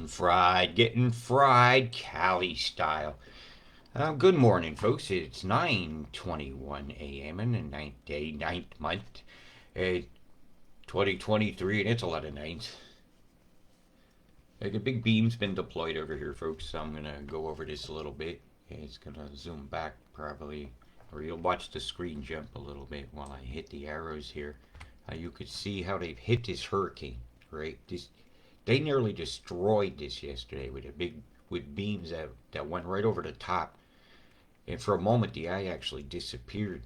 Getting fried, Cali style. Good morning, folks. It's 9:21 a.m. in the ninth day, ninth month, uh, 2023, and it's a lot of nines. The big beam's been deployed over here, folks. So I'm gonna go over this a little bit. It's gonna zoom back probably, or you'll watch the screen jump a little bit while I hit the arrows here. You could see how they've hit this hurricane, right? They nearly destroyed this yesterday with beams that went right over the top. And for a moment, the eye actually disappeared.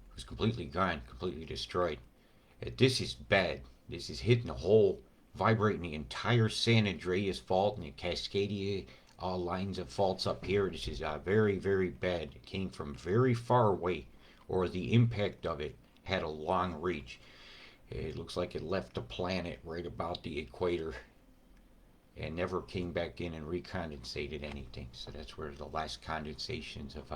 It was completely gone, completely destroyed. This is bad. This is hitting the whole, vibrating the entire San Andreas fault and the Cascadia all lines of faults up here. This is very, very bad. It came from very far away, or the impact of it had a long reach. It looks like it left the planet right about the equator and never came back in and recondensated anything. So that's where the last condensations of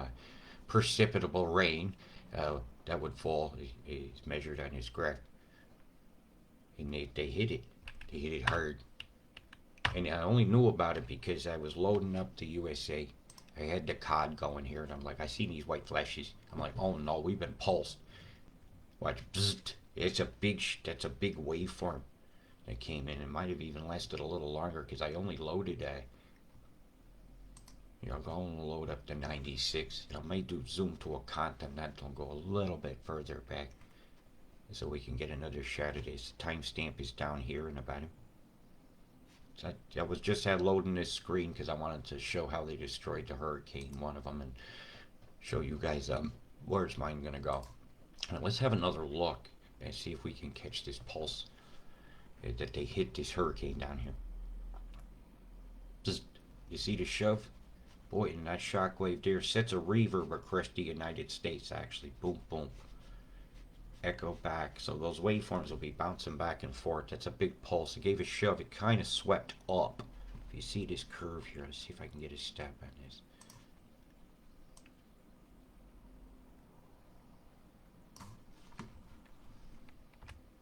precipitable rain that would fall is measured on this graph. And they hit it. They hit it hard. And I only knew about it because I was loading up the USA. I had the COD going here, and I'm like, I see these white flashes. I'm like, oh no, we've been pulsed. Watch, bzzzt. That's a big waveform that came in. It might have even lasted a little longer because I only loaded I'm going to load up to 96. I may do zoom to a continental and go a little bit further back so we can get another shot of this. The timestamp is down here in the bottom. So I was just had loading this screen because I wanted to show how they destroyed the hurricane, one of them, and show you guys where's mine gonna go. Right, let's have another look and see if we can catch this pulse that they hit this hurricane down here. Just you see the shove? Boy, and that shockwave there sets a reverb across the United States actually. Boom, boom. Echo back. So those waveforms will be bouncing back and forth. That's a big pulse. It gave a shove. It kind of swept up. If you see this curve here, let's see if I can get a step on this.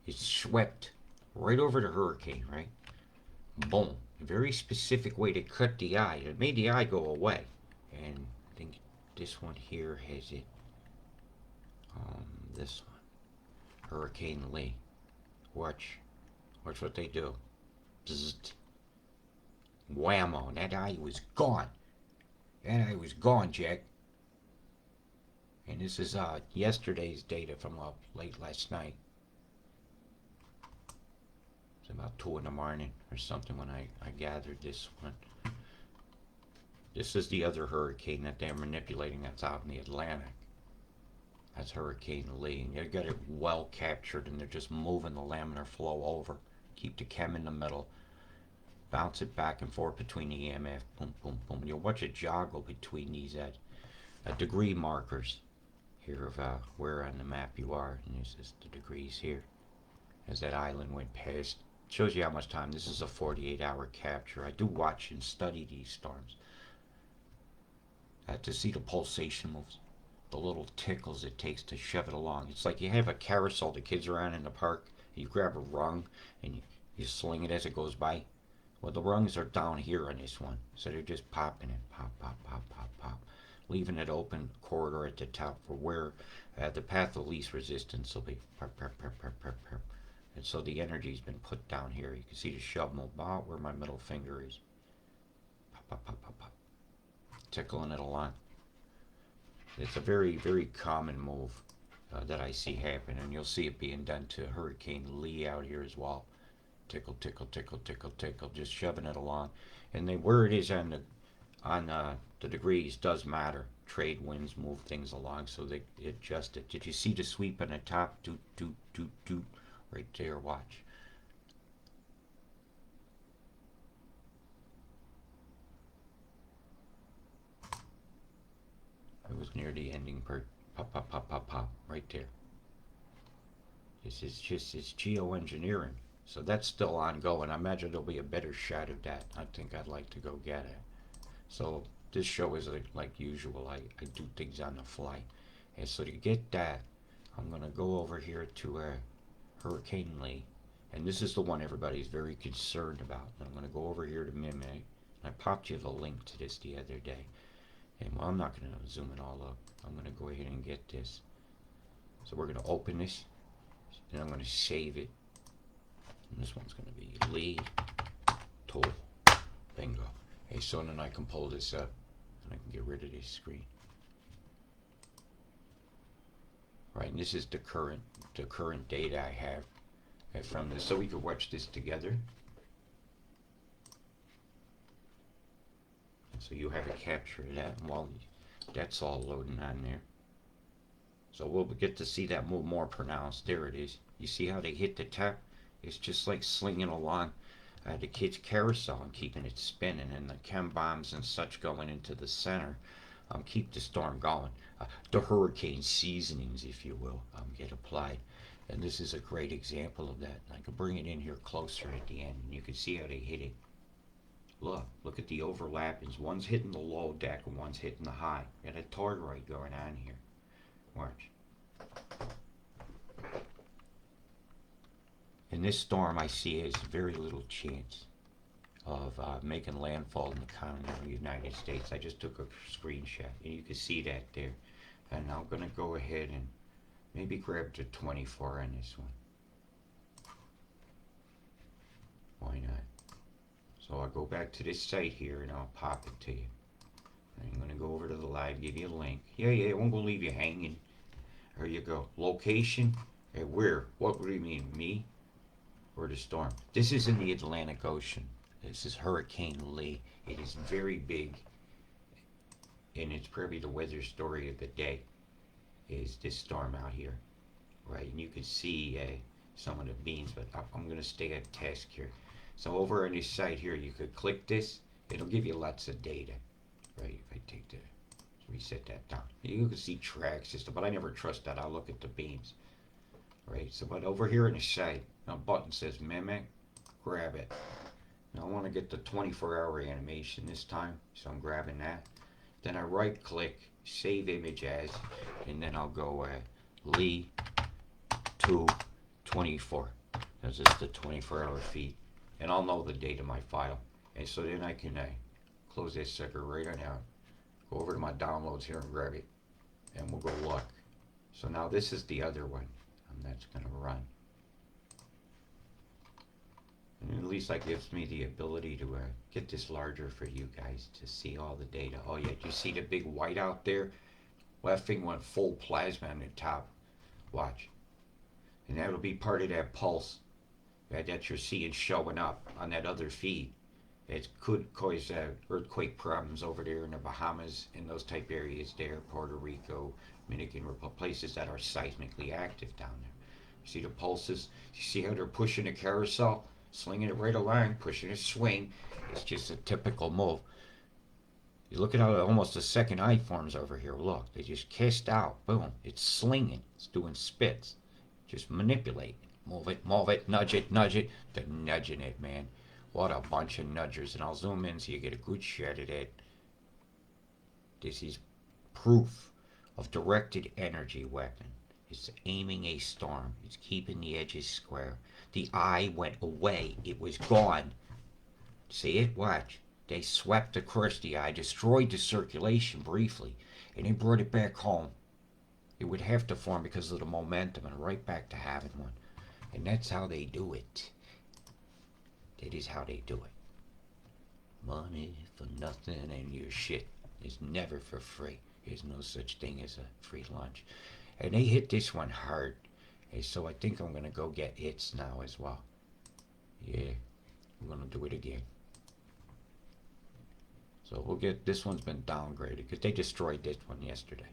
It swept right over the hurricane, right? Boom. A very specific way to cut the eye. It made the eye go away. And I think this one here has it. This one. Hurricane Lee. Watch what they do. Bzzzt. Whammo. And that eye was gone. That eye was gone, Jack. And this is yesterday's data from late last night. It's about 2 in the morning or something when I gathered this one. This is the other hurricane that they're manipulating that's out in the Atlantic. That's Hurricane Lee. And they got it well captured and they're just moving the laminar flow over. Keep the chem in the middle. Bounce it back and forth between the EMF. Boom, boom, boom. And you'll watch it joggle between these degree markers here of where on the map you are. And this is the degrees here. As that island went past. Shows you how much time. This is a 48-hour capture. I do watch and study these storms. To see the pulsation moves. The little tickles it takes to shove it along. It's like you have a carousel the kids are on in the park. You grab a rung and you sling it as it goes by. Well, the rungs are down here on this one. So they're just popping it. Pop, pop, pop, pop, pop. Leaving it open corridor at the top for where the path of least resistance will be. Perp, perp, perp, perp, perp, perp. And so the energy's been put down here. You can see the shove move about where my middle finger is. Pop, pop, pop, pop, pop. Tickling it along. It's a very, very common move that I see happen, and you'll see it being done to Hurricane Lee out here as well. Tickle, tickle, tickle, tickle, tickle, just shoving it along. And then where it is on the degrees does matter. Trade winds move things along, so they adjust it. Did you see the sweep on the top? Doot, doot, doot, doot. Right there, watch. It was near the ending part. Pop, pop, pop, pop, pop. Right there. This is just, it's geoengineering. So that's still ongoing. I imagine there'll be a better shot of that. I think I'd like to go get it. So this show is like usual. I do things on the fly. And so to get that, I'm going to go over here to Hurricane Lee. And this is the one everybody's very concerned about. And I'm going to go over here to Mimic. I popped you the link to this the other day. And well, I'm not going to zoom it all up. I'm going to go ahead and get this. So we're going to open this. And I'm going to save it. And this one's going to be lead tool. Bingo. Okay, so then I can pull this up. And I can get rid of this screen. Right, and this is the current data I have from this. So we could watch this together. So you have a capture of that, and while that's all loading on there. So we'll get to see that move more pronounced. There it is. You see how they hit the top? It's just like slinging along the kid's carousel and keeping it spinning, and the chem bombs and such going into the center keep the storm going. The hurricane seasonings, if you will, get applied. And this is a great example of that. I can bring it in here closer at the end, and you can see how they hit it. Look at the overlappings. One's hitting the low deck and one's hitting the high. Got a toroid going on here. Watch. In this storm, I see has very little chance of making landfall in the continental United States. I just took a screenshot, and you can see that there. And I'm going to go ahead and maybe grab the 24 on this one. Why not? So I'll go back to this site here and I'll pop it to you. I'm going to go over to the live, give you a link. Yeah, it won't go leave you hanging. There you go. Location. Hey, where? What do you mean? Me? Or the storm? This is in the Atlantic Ocean. This is Hurricane Lee. It is very big. And it's probably the weather story of the day. Is this storm out here. Right? And you can see some of the beams, but I'm going to stay at task here. So over on this site here, you could click this. It'll give you lots of data, right? If I take the, reset that down. You can see track system, but I never trust that. I'll look at the beams, right? So, but over here on the site, a button says Mimic. Grab it. Now I want to get the 24-hour animation this time, so I'm grabbing that. Then I right-click, save image as, and then I'll go Lee to 24. That's just the 24-hour feed. And I'll know the date of my file. And so then I can close this sucker right on out. Go over to my downloads here and grab it. And we'll go look. So now this is the other one. And that's going to run. And at least that gives me the ability to get this larger for you guys to see all the data. Oh yeah, do you see the big white out there? Left thing went full plasma on the top. Watch. And that'll be part of that pulse that you're seeing showing up on that other feed. It could cause earthquake problems over there in the Bahamas and those type areas there, Puerto Rico, Dominican Republic, places that are seismically active down there. You see the pulses? You see how they're pushing the carousel, slinging it right along, pushing a swing. It's just a typical move. You look at how almost a second eye forms over here. Look, they just cast out. Boom. It's slinging. It's doing spits. Just manipulate. Move it, nudge it. They're nudging it, man. What a bunch of nudgers. And I'll zoom in so you get a good shot of it. This is proof of directed energy weapon. It's aiming a storm. It's keeping the edges square. The eye went away. It was gone. See it? Watch. They swept across the eye, destroyed the circulation briefly, and they brought it back home. It would have to form because of the momentum and right back to having one. And that's how they do it. That is how they do it. Money for nothing and your shit is never for free. There's no such thing as a free lunch. And they hit this one hard. And so I think I'm going to go get hits now as well. Yeah, I'm going to do it again. So we'll get, this one's been downgraded because they destroyed this one yesterday.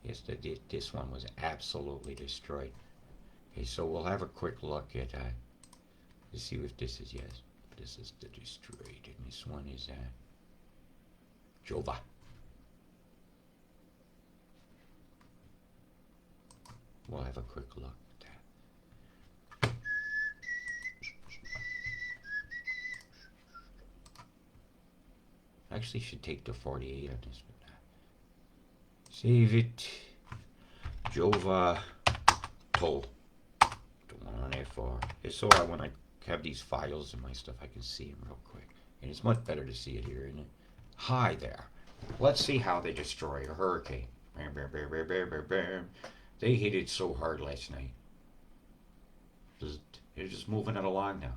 Yes, they did. This one was absolutely destroyed. Okay, so we'll have a quick look at, to see if this is, yes, this is the destroyed, and this one is, Jova. We'll have a quick look at that. Actually should take the 48 on this one. Save it. Jova Toll. The one on far. It's so when I have these files and my stuff, I can see them real quick. And it's much better to see it here, isn't it? Hi there. Let's see how they destroy a hurricane. Bam, bam, bam, bam, bam, bam, bam. They hit it so hard last night. They're just moving it along now.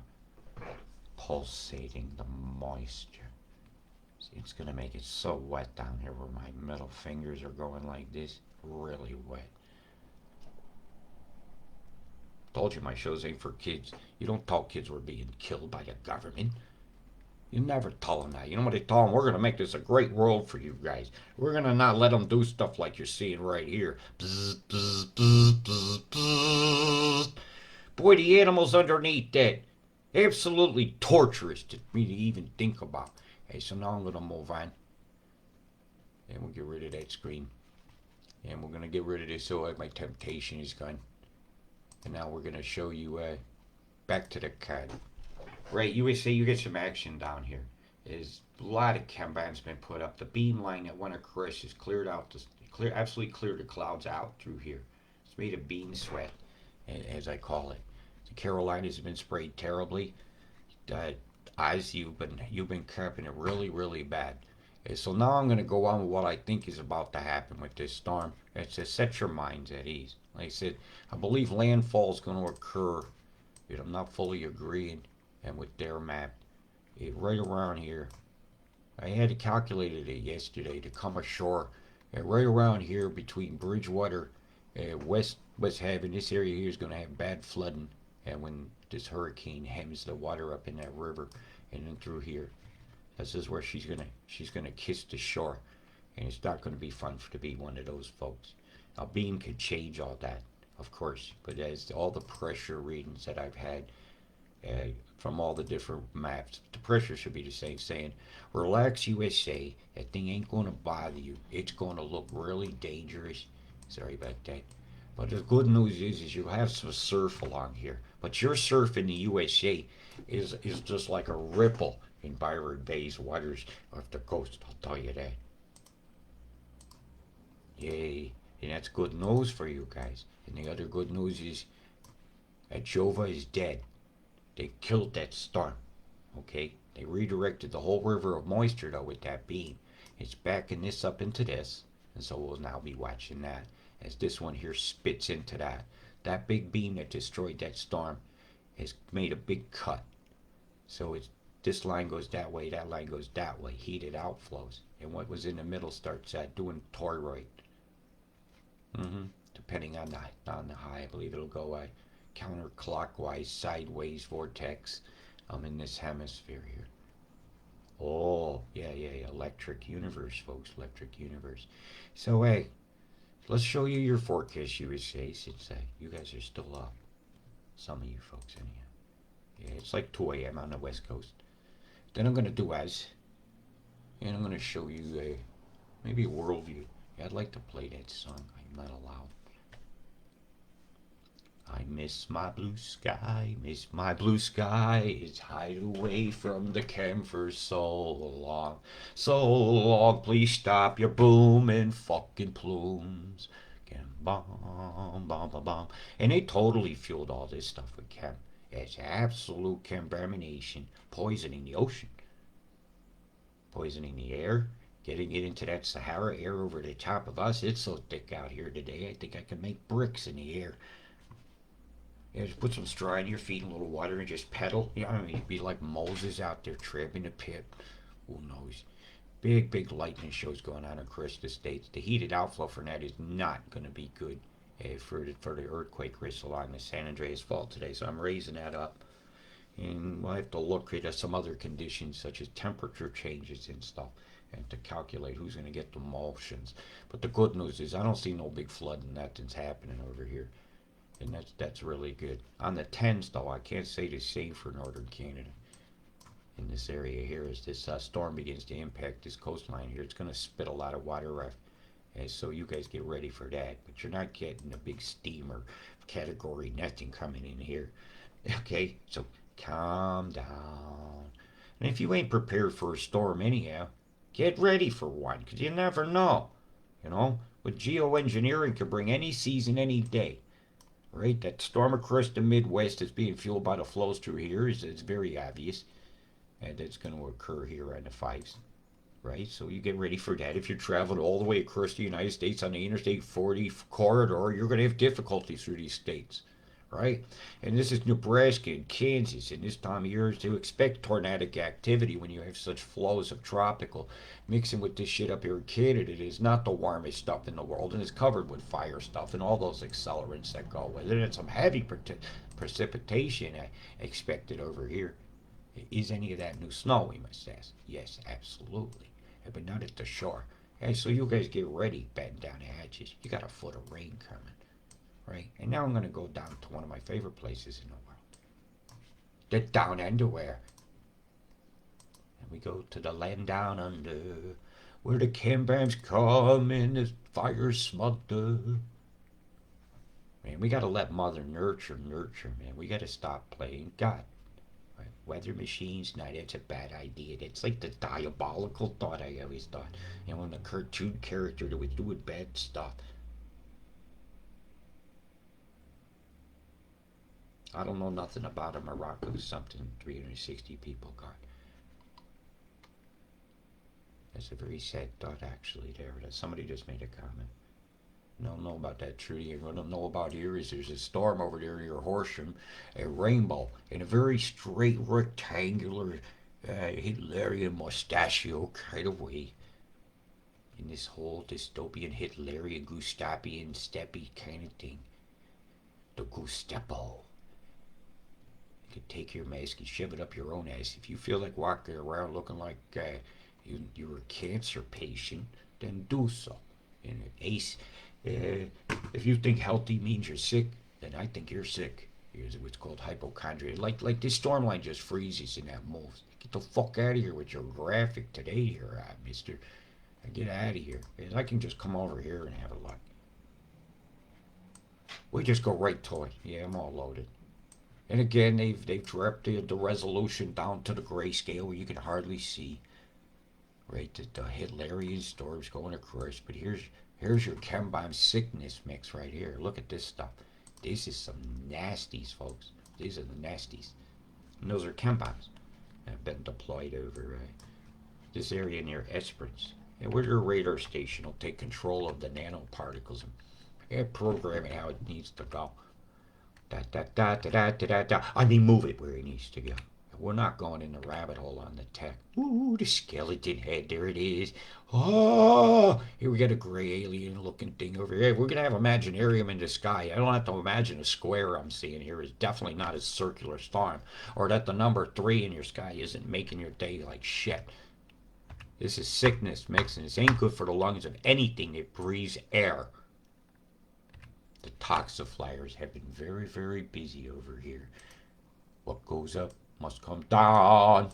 Pulsating the moisture. See, it's going to make it so wet down here where my middle fingers are going like this. Really wet. Told you my shows ain't for kids. You don't tell kids we're being killed by the government. You never tell them that. You know what they tell them? We're going to make this a great world for you guys. We're going to not let them do stuff like you're seeing right here. Bzz, bzz, bzz, bzz, bzz. Boy, the animals underneath that. Absolutely torturous to me to even think about. Hey, so now I'm going to move on. And we'll get rid of that screen. And we're going to get rid of this so my temptation is gone. And now we're going to show you back to the card. Right, USA, you get some action down here. There's a lot of chem bands been put up. The beam line that went across is cleared out, absolutely cleared the clouds out through here. It's made a beam sweat, as I call it. The Carolinas have been sprayed terribly. Oz, you've been capping it really, really bad. So now I'm going to go on with what I think is about to happen with this storm. It's to set your minds at ease. Like I said, I believe landfall is going to occur. I'm not fully agreeing. And with their map, right around here, I had to calculate it yesterday to come ashore. Right around here between Bridgewater, West Haven, this area here is going to have bad flooding. And when this hurricane hems the water up in that river, and then through here, this is where she's gonna kiss the shore, and it's not going to be fun to be one of those folks. A beam could change all that, of course, but as all the pressure readings that I've had. From all the different maps, the pressure should be the same, saying, relax USA, that thing ain't going to bother you. It's going to look really dangerous. Sorry about that. But the good news is you'll have some surf along here. But your surf in the USA is just like a ripple in Byron Bay's waters off the coast, I'll tell you that. Yay. And that's good news for you guys. And the other good news is that Jova is dead. They killed that storm, okay? They redirected the whole river of moisture, though, with that beam. It's backing this up into this, and so we'll now be watching that as this one here spits into that. That big beam that destroyed that storm has made a big cut. So this line goes that way, that line goes that way, heated outflows. And what was in the middle starts doing toroid. Depending on the high, I believe it'll go counterclockwise, sideways vortex in this hemisphere here. Oh, yeah, electric universe, folks, electric universe. So, hey, let's show you your forecast, USA, since you guys are still up. Some of you folks, anyhow. Yeah, it's like 2 a.m. on the West Coast. Then I'm going to do and I'm going to show you maybe a worldview. Yeah, I'd like to play that song. I'm not allowed. I miss my blue sky, miss my blue sky. It's hide away from the camphor so long, so long. Please stop your booming fucking plumes. Bomb, bomb, bomb, bomb. And they totally fueled all this stuff with chem. It's absolute contamination, poisoning the ocean, poisoning the air, getting it into that Sahara air over the top of us. It's so thick out here today, I think I can make bricks in the air. Yeah, just put some straw in your feet and a little water and just pedal. You know, I mean, you'd be like Moses out there tramping the pit. Who knows? Big lightning shows going on across the states. The heated outflow for that is not going to be good for the earthquake risk along the San Andreas Fault today. So I'm raising that up. And we'll have to look at some other conditions such as temperature changes and stuff and to calculate who's going to get the emulsions. But the good news is I don't see no big flooding. Nothing's happening over here. And that's really good. On the 10s, though, I can't say the same for northern Canada. In this area here, as this storm begins to impact this coastline here, it's going to spit a lot of water off. And so you guys get ready for that. But you're not getting a big steamer category nothing coming in here. Okay, so calm down. And if you ain't prepared for a storm anyhow, get ready for one, because you never know. You know, with geoengineering could bring any season, any day. right? That storm across the Midwest is being fueled by the flows through here. It's very obvious. And that's going to occur here on the fives, right? So you get ready for that. If you're traveling all the way across the United States on the Interstate 40 corridor, you're going to have difficulties through these states, right? And this is Nebraska and Kansas, and this time of year is to expect tornadic activity when you have such flows of tropical mixing with this shit up here in Canada. It is not the warmest stuff in the world, and it's covered with fire stuff and all those accelerants that go with it, and some heavy precipitation expected over here. Is any of that new snow, we must ask? Yes, absolutely. But not at the shore. Hey, so you guys get ready, batten down the hatches. You got a foot of rain coming, right? And now I'm going to go down to one of my favorite places in the world. The down underwear. And we go to the land down under, where the cambams come and the fires smother. Man, we got to let Mother nurture, man. We got to stop playing God. Weather machines, no, that's a bad idea. That's like the diabolical thought I always thought. You know, in a cartoon character that was doing bad stuff. I don't know nothing about a Morocco something 360 people got. That's a very sad thought, actually, there. That somebody just made a comment. I don't know about that, Trudy. What I don't know about here is there's a storm over there near Horsham, a rainbow, in a very straight, rectangular, Hitlerian mustachio kind of way. In this whole dystopian, Hitlerian, Gustavian, steppy kind of thing. The Gustepo. You can take your mask and shove it up your own ass. If you feel like walking around looking like you're a cancer patient, then do so. And Ace, if you think healthy means you're sick, then I think you're sick. Here's what's called hypochondria. Like this storm line just freezes and that moves. Get the fuck out of here with your graphic today here, mister. Get out of here. And I can just come over here and have a look. We just go right to it. Yeah, I'm all loaded. And again, they've dropped the resolution down to the grayscale where you can hardly see. Right, the Hitlerian storms going across. But here's your Chembomb sickness mix right here. Look at this stuff. This is some nasties, folks. These are the nasties. And those are Chembombs that have been deployed over this area near Esperance. And where your radar station will take control of the nanoparticles and program it how it needs to go. Da da da da da da da. I mean, move it where it needs to go. We're not going in the rabbit hole on the tech. Ooh, the skeleton head. There it is. Oh, here we got a gray alien looking thing over here. We're going to have Imaginarium in the sky. I don't have to imagine a square I'm seeing here is definitely not a circular storm. Or that the number 3 in your sky isn't making your day like shit. This is sickness mixing. This ain't good for the lungs of anything that breathes air. The toxiflyers have been very, very busy over here. What goes up must come down.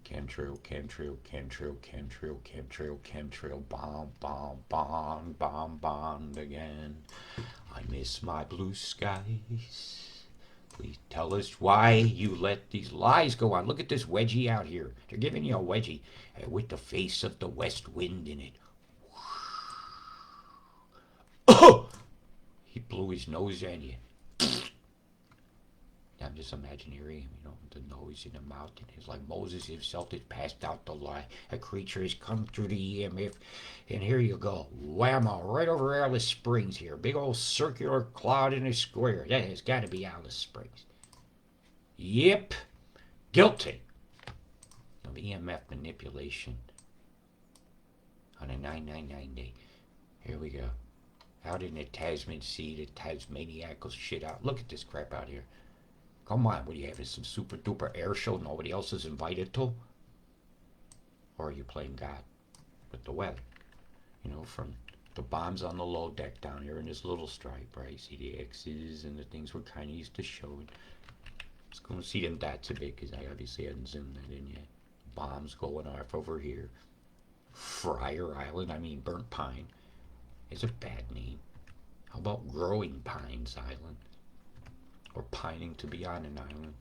Chemtrail, chemtrail, chemtrail, chemtrail, chemtrail, chemtrail, bomb, bomb, bomb, bomb, bomb again. I miss my blue skies. Please tell us why you let these lies go on. Look at this wedgie out here. They're giving you a wedgie with the face of the west wind in it. Oh! He blew his nose at you. I'm just imaginary, the nose in the mouth. And it's like Moses himself has passed out the lie. A creature has come through the EMF. And here you go. Whammo. Right over Alice Springs here. Big old circular cloud in a square. That has got to be Alice Springs. Yep. Guilty of EMF manipulation on a 999 day. Here we go. Out in the Tasman Sea, the Tasmaniacal shit out. Look at this crap out here. Come on, what do you have? Is some super duper air show nobody else is invited to? Or are you playing God with the weather? From the bombs on the low deck down here in this little stripe, right? See the X's and the things we're kind of used to showing. Let's go and see them dots a bit because I obviously hadn't zoomed that in yet. Bombs going off over here. Friar Island, Burnt Pine. It's a bad name. How about Growing Pines Island? Or pining to be on an island.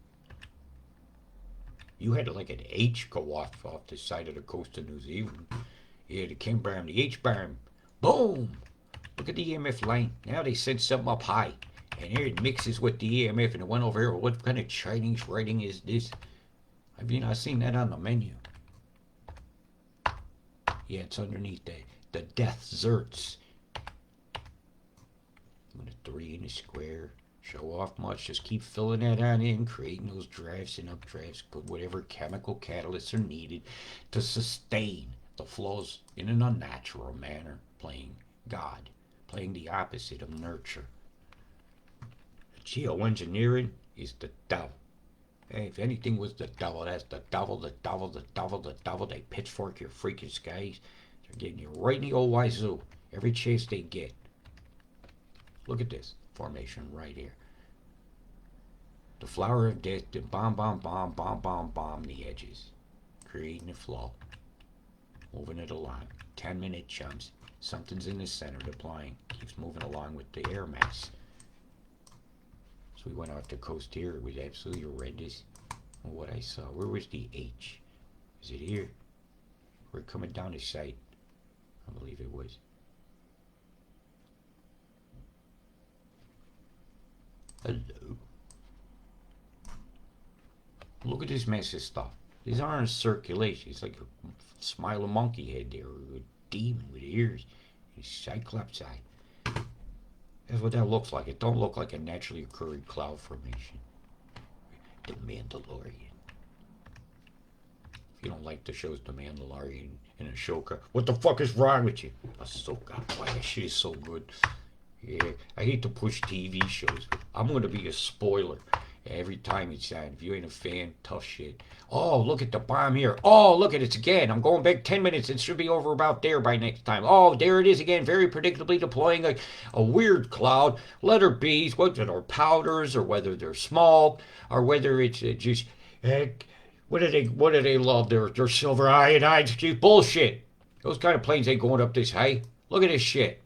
You had like an H go off the side of the coast of New Zealand. Yeah, the Cambram, the H-Barm. Boom! Look at the EMF line. Now they sent something up high. And here it mixes with the EMF and it went over here. What kind of Chinese writing is this? Have you not seen that on the menu? Yeah, it's underneath the death zerts. With a 3 in a square. Show off much. Just keep filling that on in, creating those drafts and updrafts. Put whatever chemical catalysts are needed to sustain the flows in an unnatural manner. Playing God. Playing the opposite of nurture. Geoengineering is the devil. Hey, if anything was the devil, that's the devil, the devil, the devil, the devil. They pitchfork your freaking skies. They're getting you right in the old wazoo every chance they get. Look at this formation right here. The flower of death, the bomb, bomb, bomb, bomb, bomb, bomb the edges. Creating a flow. Moving it along. 10-minute jumps. Something's in the center deploying. Keeps moving along with the air mass. So we went off the coast here. It was absolutely horrendous. What I saw. Where was the H? Is it here? We're coming down the site. I believe it was. Hello. Look at this mess of stuff. These aren't circulation. It's like a smile of monkey head there, or a demon with ears. A cyclops eye. That's what that looks like. It don't look like a naturally occurring cloud formation. The Mandalorian. If you don't like the shows The Mandalorian and Ashoka, what the fuck is wrong with you? Ahsoka, boy, that shit is so good. Yeah, I hate to push TV shows, but I'm gonna be a spoiler every time it's on. If you ain't a fan, tough shit. Oh, look at the bomb here. Oh, look at it again. I'm going back 10 minutes. It should be over about there by next time. Oh, there it is again. Very predictably deploying a weird cloud. Letter B's, whether they're powders or whether they're small or whether it's just, what do they love? Their silver iodide. Just bullshit. Those kind of planes ain't going up this high. Look at this shit.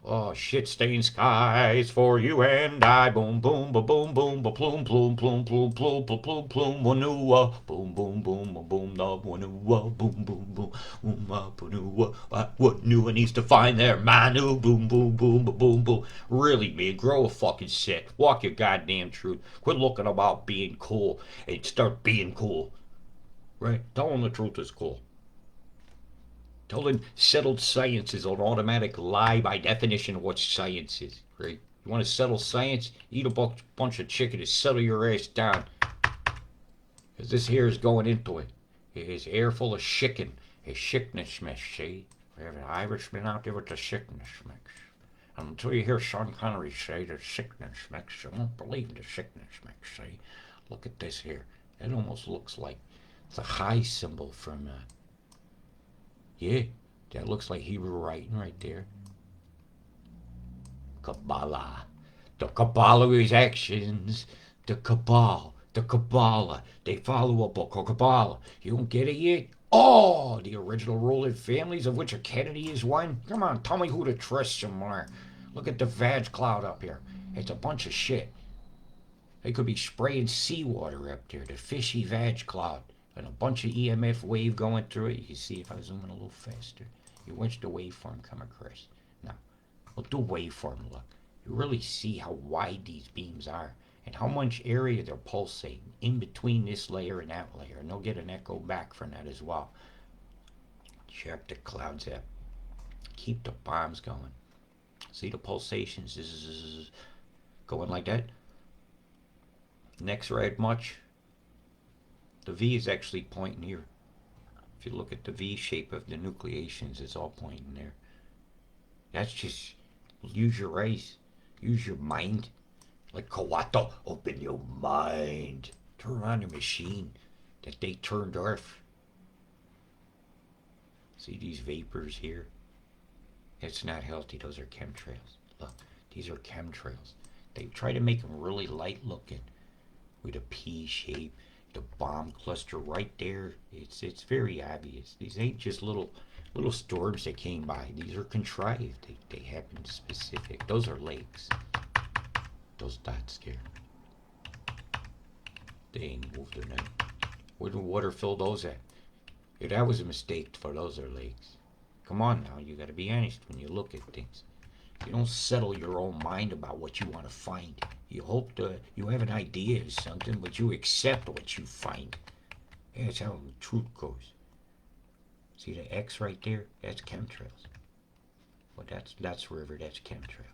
Oh, shit-stained skies for you and I. Boom, boom, ba boom, boom, ba plume, plume, plume, plume, plume, plume, plume, plume, wanua. Boom, boom, boom, ba boom, da wanua. Boom, boom, boom, wanua. What new needs to find their manu? Boom, boom, boom, ba boom, boom. Really, man, grow a fucking set. Walk your goddamn truth. Quit looking about being cool and start being cool. Right? Tell them the truth is cool. Telling settled science is an automatic lie by definition of what science is, right? You want to settle science? Eat a bunch of chicken to settle your ass down. Because this here is going into it. It is air full of chicken. A sickness mix, see? We have an Irishman out there with the sickness mix. And until you hear Sean Connery say the sickness mix, you won't believe the sickness mix, see? Look at this here. It almost looks like the high symbol from... yeah, that looks like Hebrew writing right there. Kabbalah. The Kabbalah is actions. The Cabal. The Kabbalah. They follow a book called Kabbalah. You don't get it yet? Oh, the original ruling families of which a Kennedy is one? Come on, tell me who to trust some more. Look at the vag cloud up here. It's a bunch of shit. They could be spraying seawater up there. The fishy vag cloud. And a bunch of EMF wave going through it. You can see if I zoom in a little faster. You watch the waveform come across. Now, we'll do waveform look. You really see how wide these beams are and how much area they're pulsating in between this layer and that layer. And they'll get an echo back from that as well. Sharp the clouds up. Keep the bombs going. See the pulsations? This is going like that. Next red much. The V is actually pointing here. If you look at the V shape of the nucleations, it's all pointing there. That's just, use your eyes. Use your mind. Like Kawato, open your mind. Turn on the machine that they turned off. See these vapors here? It's not healthy. Those are chemtrails. Look, these are chemtrails. They try to make them really light looking with a P shape. The bomb cluster right there. It's very obvious. These ain't just little storms that came by. These are contrived. They happen specific. Those are lakes. Those dots there. They ain't moved or nothing. Where do water fill those at? Yeah, that was a mistake for those are lakes. Come on now, you gotta be honest when you look at things. You don't settle your own mind about what you want to find. You hope you have an idea of something, but you accept what you find. That's how the truth goes. See the X right there? That's chemtrails. Well, that's river. That's chemtrail.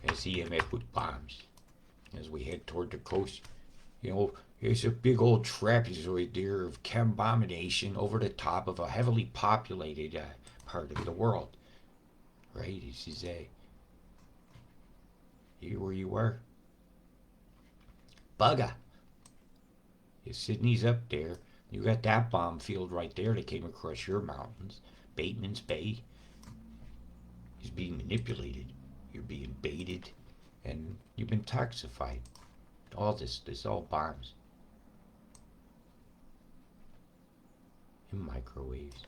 That's EMF with bombs. As we head toward the coast, there's a big old trapezoid there of chem abomination over the top of a heavily populated part of the world. Right? This is here where you were. Bugger. Sydney's up there. You got that bomb field right there that came across your mountains. Bateman's Bay is being manipulated. You're being baited, and you've been toxified. All this all bombs. And microwaves.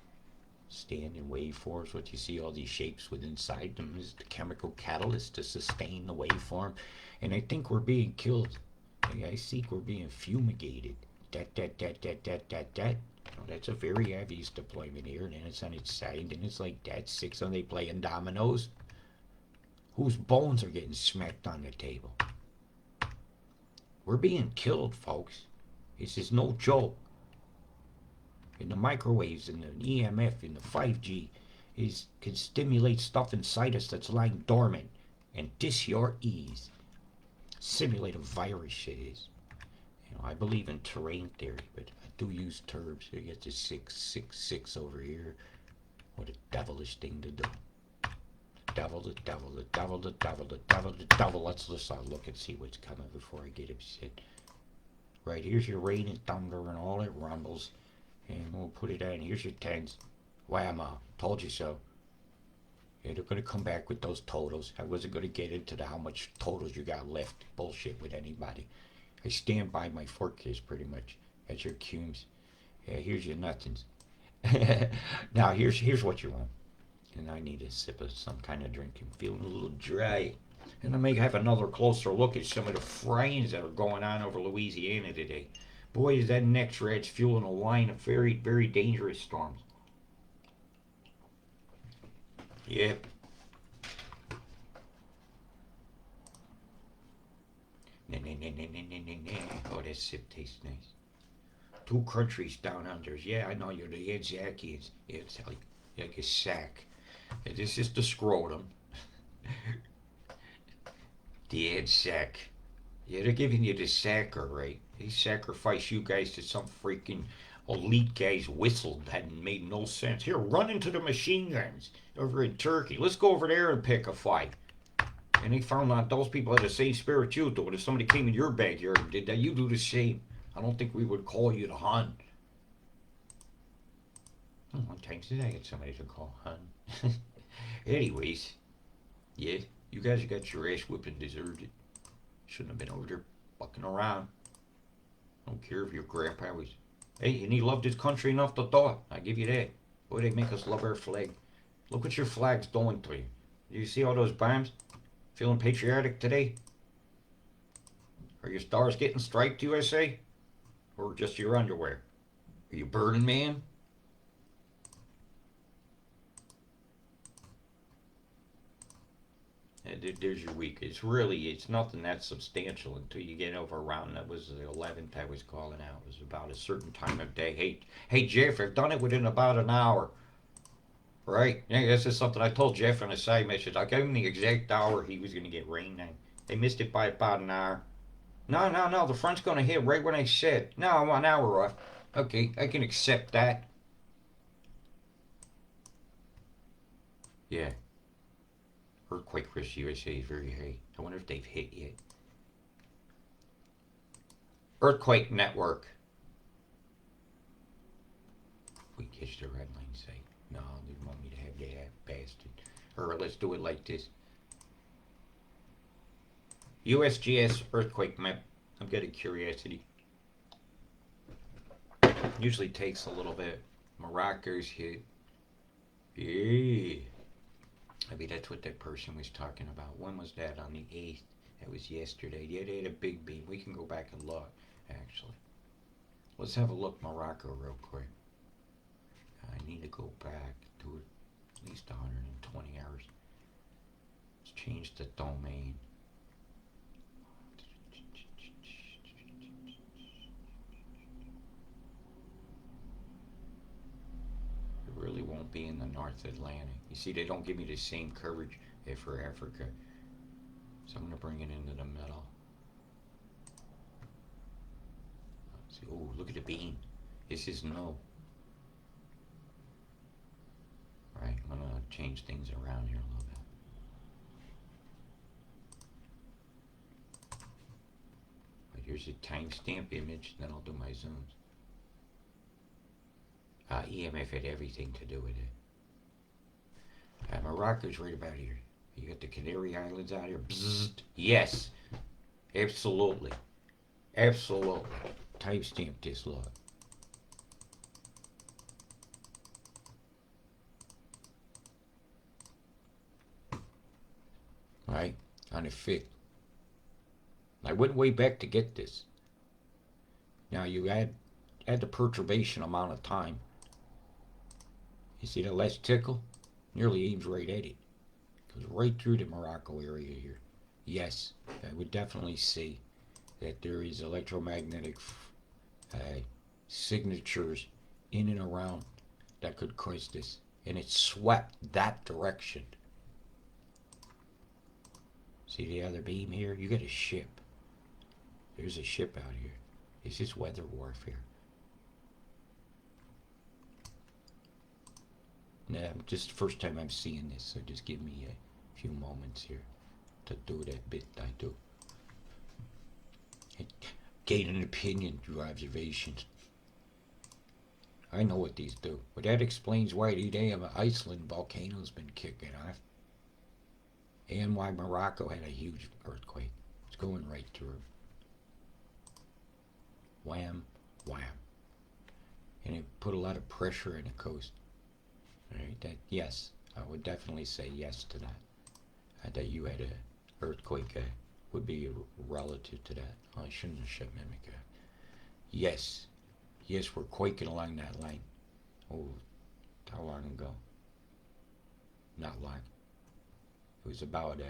Standing waveforms, what you see, all these shapes with inside them is the chemical catalyst to sustain the waveform. And I think we're being killed. I think we're being fumigated. That. That's a very obvious deployment here, and then it's on its side, and it's like that. Six on they playing dominoes. Whose bones are getting smacked on the table? We're being killed, folks. This is no joke. And the microwaves and the EMF and the 5G can stimulate stuff inside us that's lying dormant. And this your ease. Simulate a virus shit is. I believe in terrain theory, but I do use terms. You get the 666 over here. What a devilish thing to do. Devil, the devil, the devil, the devil, the devil, the devil. Let's just look and see what's coming before I get upset. Right, here's your rain and thunder and all it rumbles. And we'll put it on. Here's your tens. Whammo. Told you so. Yeah, they're going to come back with those totals. I wasn't going to get into how much totals you got left. Bullshit with anybody. I stand by my forecast pretty much. That's your cumes. Yeah, here's your nothings. Now, here's what you want. And I need a sip of some kind of drink. I'm feeling a little dry. And I may have another closer look at some of the fryings that are going on over Louisiana today. Boy, is that next red's fueling a line of very, very dangerous storms. Yep. Oh, that sip tastes nice. Two countries down under. Yeah, I know you're the Anzakians. Yeah, it's like a sack. This is the scrotum. The Anzac. Yeah, they're giving you the sacker, right? They sacrifice you guys to some freaking elite guy's whistle that hadn't made no sense. Here, run into the machine guns over in Turkey. Let's go over there and pick a fight. And they found out those people had the same spirit you do. And if somebody came in your backyard and did that, you do the same. I don't think we would call you the Hun. One time did I get somebody to call Hun? Anyways, yeah, you guys got your ass whipped and deserved it. Shouldn't have been over there fucking around. I don't care if your grandpa was. Hey, and he loved his country enough to thought. I give you that. Boy, they make us love our flag. Look what your flag's doing to you. Do you see all those bombs? Feeling patriotic today? Are your stars getting striped, USA? Or just your underwear? Are you Burning Man? There's your week. It's nothing that substantial until you get over around, that was the 11th I was calling out. It was about a certain time of day. Hey Jeff, I've done it within about an hour. Right? Yeah, this is something I told Jeff on a side message. I gave him the exact hour he was going to get rain on. They missed it by about an hour. No, the front's going to hit right when I said. No, I'm an hour off. Okay, I can accept that. Yeah. Earthquake risk USA is very high. I wonder if they've hit yet. Earthquake network. We catch the red line site. No, they want me to have that bastard. Or let's do it like this. USGS earthquake map. I'm getting curiosity. Usually takes a little bit. Morocco's hit. Yeah. Maybe that's what that person was talking about. When was that? On the 8th. That was yesterday. Yeah, they had a big beam. We can go back and look, actually. Let's have a look Morocco real quick. I need to go back to at least 120 hours. Let's change the domain. It really won't be in the North Atlantic. You see, they don't give me the same coverage for Africa. So I'm going to bring it into the middle. Let's see, oh, look at the beam. This is no. Right, I'm going to change things around here a little bit. Right, here's a timestamp image, then I'll do my zooms. EMF had everything to do with it. Morocco's right about here. You got the Canary Islands out here. Bzzzt. Yes, absolutely. Absolutely. Timestamp this, look. Right? On the 5th. I went way back to get this. Now you add the perturbation amount of time. You see that last tickle? Nearly aims right at it. Goes right through the Morocco area here. Yes, I would definitely see that there is electromagnetic signatures in and around that could cause this. And it swept that direction. See the other beam here? You got a ship. There's a ship out here. This is weather warfare. Now, just the first time I'm seeing this, so just give me a few moments here to do that bit I do. Gain an opinion through observations. I know what these do, but that explains why the damn Iceland volcano's been kicking off, and why Morocco had a huge earthquake. It's going right through. Wham, wham. And it put a lot of pressure in the coast. Alright, that, yes, I would definitely say yes to that. That you had a earthquake would be relative to that. Oh, I shouldn't have said mimic. Yes, yes, we're quaking along that line. Oh, how long ago? Not long. It was about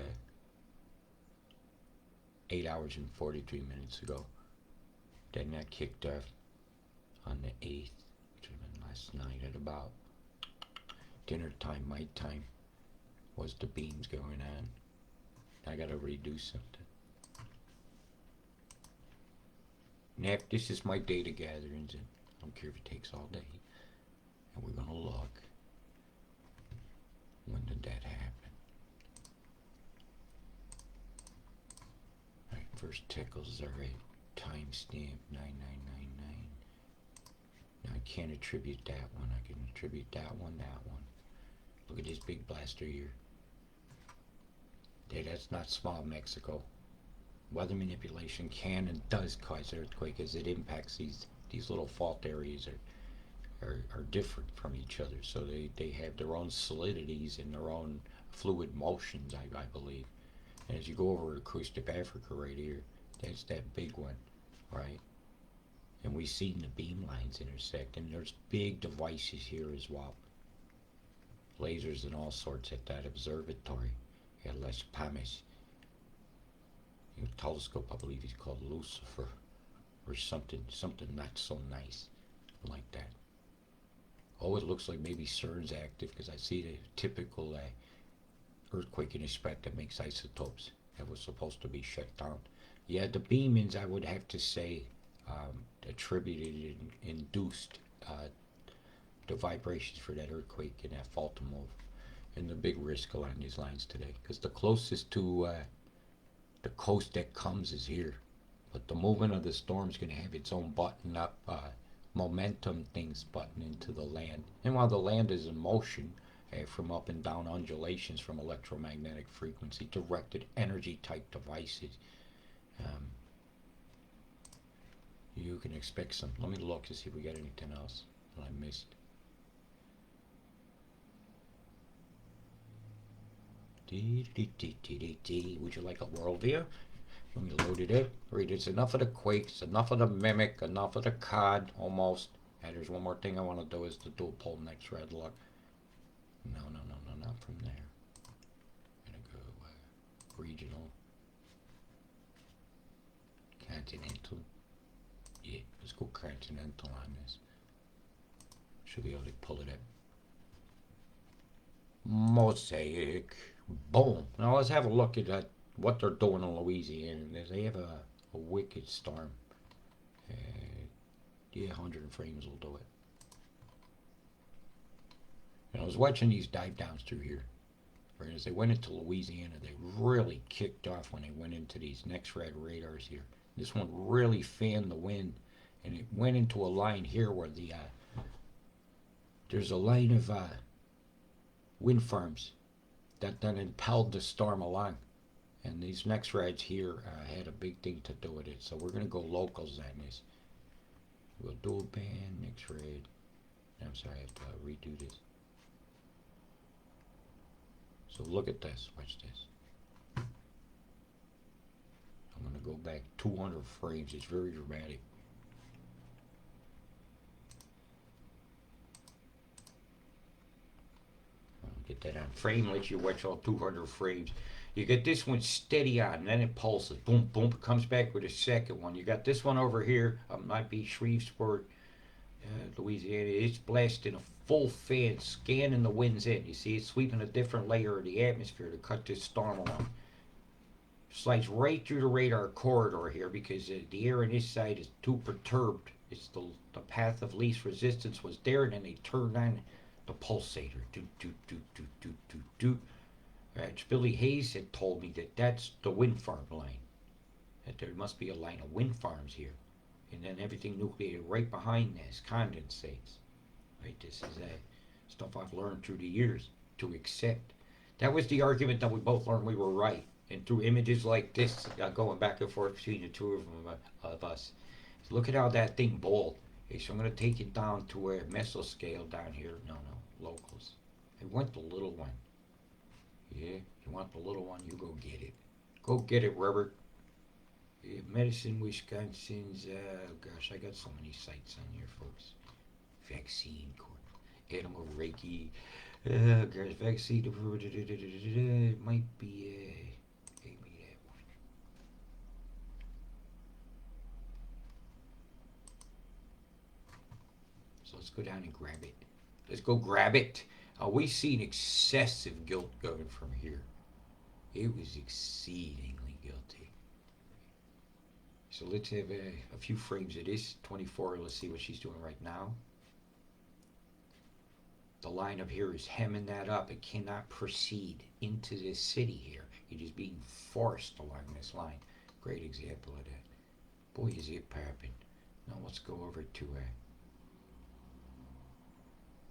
8 hours and 43 minutes ago. Then that kicked off on the 8th, which would have been last night at about dinner time, my time, was the beams going on. I gotta redo something. Now, this is my data gatherings, and I don't care if it takes all day. And we're gonna look. When did that happen? Alright, first tickles are a timestamp 9999. Now I can't attribute that one. I can attribute that one, that one. Look at this big blaster here. That's not small, Mexico. Weather manipulation can and does cause earthquake as it impacts these little fault areas are different from each other. So they have their own solidities and their own fluid motions, I believe. And as you go over the coast of Africa right here, that's that big one, right? And we see the beam lines intersect, and there's big devices here as well. Lasers and all sorts at that observatory at Las Palmas. A telescope, I believe he's called Lucifer, or something not so nice like that. Oh, it looks like maybe CERN's active, because I see the typical earthquake in a spec that makes isotopes that was supposed to be shut down. Yeah, the beamings, I would have to say, attributed and induced the vibrations for that earthquake and that fault to move, and the big risk along these lines today, because the closest to the coast that comes is here, but the movement of the storm is going to have its own button up momentum things button into the land, and while the land is in motion from up and down undulations from electromagnetic frequency directed energy type devices, you can expect some. Let me look to see if we got anything else that I missed. Would you like a worldview? Let me load it up. Read, it's enough of the quakes, enough of the mimic, enough of the COD, almost, And there's one more thing I want to do is the dual pole next red look. No, no, no, no, not from there. I'm gonna go regional, continental. Yeah, let's go continental on this. Should be able to pull it up. Mosaic. Boom. Now let's have a look at what they're doing in Louisiana. They have a wicked storm. Uh, yeah, 100 frames will do it. And I was watching these dive downs through here. Right, as they went into Louisiana, they really kicked off when they went into these next red radars here. This one really fanned the wind, and it went into a line here where there's a line of wind farms that then impelled the storm along. And these next reds here had a big thing to do with it. So we're going to go locals on this. We'll dual band, next red. I'm sorry, I have to redo this. So look at this. Watch this. I'm going to go back 200 frames. It's very dramatic. Get that on frame, let you watch all 200 frames. You get this one steady on, and then it pulses. Boom, boom, it comes back with a second one. You got this one over here, might be Shreveport, Louisiana. It's blasting a full fan, scanning the winds in. You see, it's sweeping a different layer of the atmosphere to cut this storm along. Slides right through the radar corridor here because the air on this side is too perturbed. It's the path of least resistance was there, and then they turned on the pulsator. Do, do, do, do, do, do, do. It's Billy Hayes had told me that that's the wind farm line. That there must be a line of wind farms here. And then everything nucleated right behind this condensates. Right, this is stuff I've learned through the years to accept. That was the argument that we both learned we were right. And through images like this, going back and forth between the two of us. So look at how that thing bowled. Okay, so I'm going to take it down to a mesoscale down here. No, locals. I want the little one. Yeah, you want the little one, you go get it. Go get it, Robert. Yeah, Medicine, Wisconsin's, gosh, I got so many sites on here, folks. Vaccine, animal reiki. Gosh, vaccine, it might be, maybe that one. So let's go down and grab it. Let's go grab it. We seen excessive guilt going from here. It was exceedingly guilty. So let's have a few frames of this. 24, let's see what she's doing right now. The line up here is hemming that up. It cannot proceed into this city here. It is being forced along this line. Great example of that. Boy, is it popping. Now let's go over to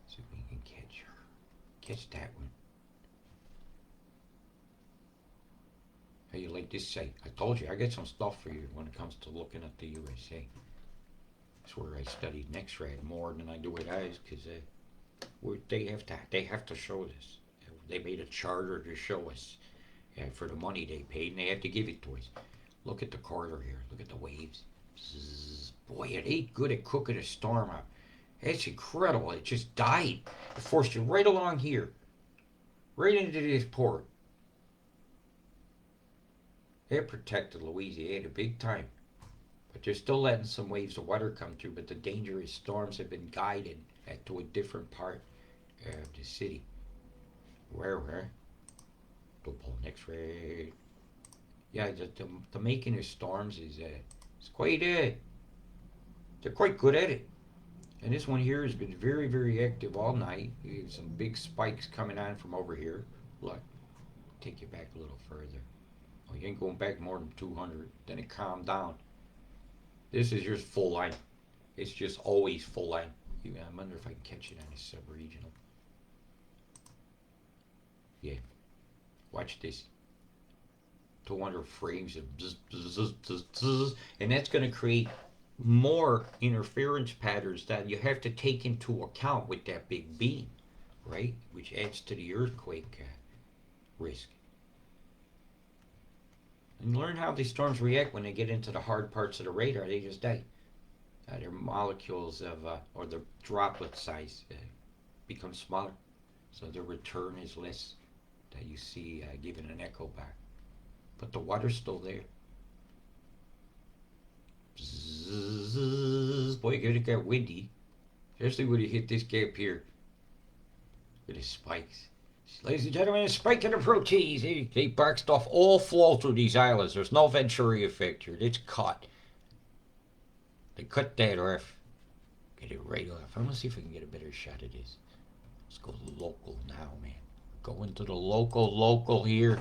see if we can catch her. Catch that one. How you like this site? I told you I got some stuff for you when it comes to looking at the USA. That's where I studied NextRad more than I do with eyes because they have to show this. They made a charter to show us for the money they paid, and they have to give it to us. Look at the corridor here. Look at the waves. Bzzz. Boy, it ain't good at cooking a storm up. It's incredible. It just died. It forced you right along here. Right into this port. It protected Louisiana big time. But they're still letting some waves of water come through, but the dangerous storms have been guided to a different part of the city. Where? Don't pull next ray. Yeah, the making of storms is it's quite they're quite good at it. And this one here has been very, very active all night. We have some big spikes coming on from over here. Look, take you back a little further. Oh, you ain't going back more than 200. Then it calmed down. This is just full line. It's just always full line. I wonder if I can catch it on a sub-regional. Yeah. Watch this. 200 frames of bzz, bzz, bzz, bzz, bzz, and that's going to create more interference patterns that you have to take into account with that big beam, right? Which adds to the earthquake risk. And learn how these storms react when they get into the hard parts of the radar. They just die. their molecules of, or the droplet size become smaller, so the return is less that you see giving an echo back. But the water's still there. Bzzz, boy, it got windy. Especially when you hit this gap here with the spikes. Ladies and gentlemen, a spike in approaches. They bark stuff all flow through these islands. There's no Venturi effect here. It's cut. They cut that off. Get it right off. I'm gonna see if I can get a better shot of this. Let's go local now, man. Go into the local here.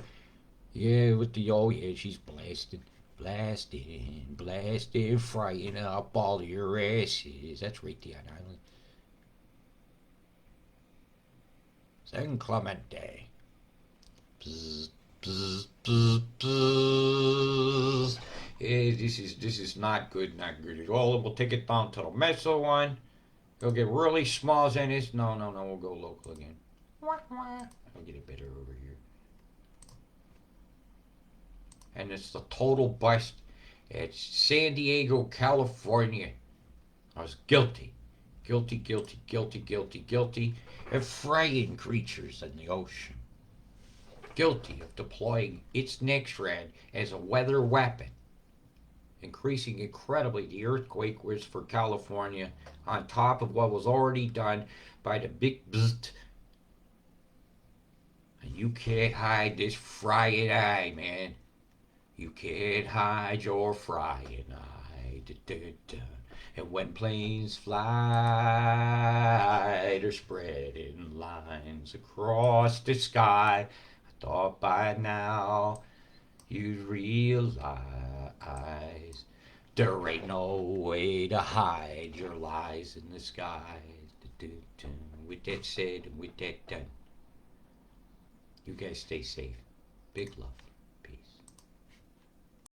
Yeah, with the oh yeah, she's blasting, blasting, frying up all your asses. That's right there on island. San Clemente. Bzz, bzz, bzz, bzz. Yeah, this is not good, not good at all. We'll take it down to the meso one. It'll get really small as this. No, we'll go local again. I'll get it better over here. And it's the total bust. It's San Diego, California. I was guilty of frightening creatures in the ocean. Guilty of deploying its next rad as a weather weapon. Increasing incredibly the earthquake was for California on top of what was already done by the big bzzzt. And you can't hide this frying eye, man. You can't hide your frying eye. Da, da, da. And when planes fly, they're spreading lines across the sky. I thought by now you'd realize there ain't no way to hide your lies in the sky. With that said and with that done, you guys stay safe. Big love.